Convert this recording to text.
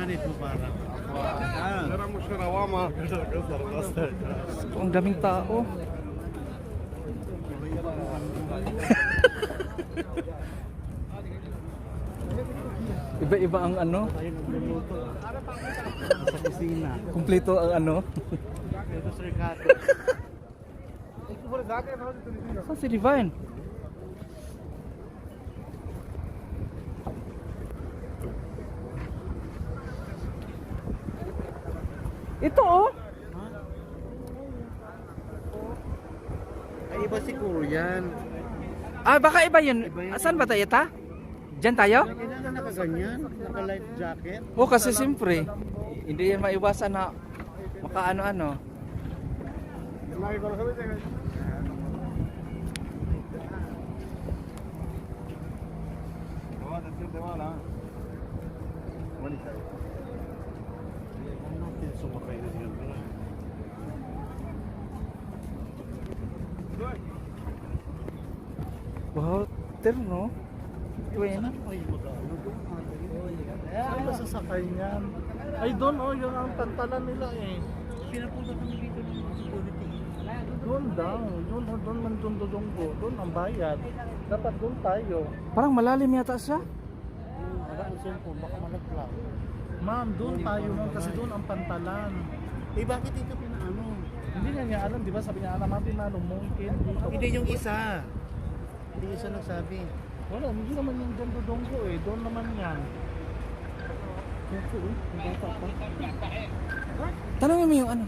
Manit Mubarak. Ang daming tao. Iba-iba ang ano. Tayo nagluluto. Sa kusina. Kumpleto ang ano. Ito sa Ricardo. Saan si Divine? Ito oh. Ay, iba siguro yan. Ah, baka iba yun. Saan ba tayo ta? Diyan tayo? Kailangan nakaganyan, naka-life jacket. Oh, kasi siyempre, hindi yan maiwasan na makaano-ano. Sumakay na yun. Wow, terno. Iba yan na. Ay, magkano doon? Ay, masasakay niyan. Ay, doon oh, yung ang pantalan nila eh. Pinapunta kami dito ng security. Doon daw, doon man dundudunggo, doon ang bayad. Dapat doon tayo. Parang malalim yata siya. Wala ang cellphone, baka malaglag. Ma'am, doon tayo ma'am, kasi doon ang pantalan. Eh, bakit ito pinaano? Hindi niya alam, di ba? Sabi niya, alam natin na mungkin dito. Hindi yung isa. Hindi isa nagsabi. Wala, hindi naman yung dunggo eh. Doon naman yan. Ito eh, ang bata pa. Tanongin mo yung ano.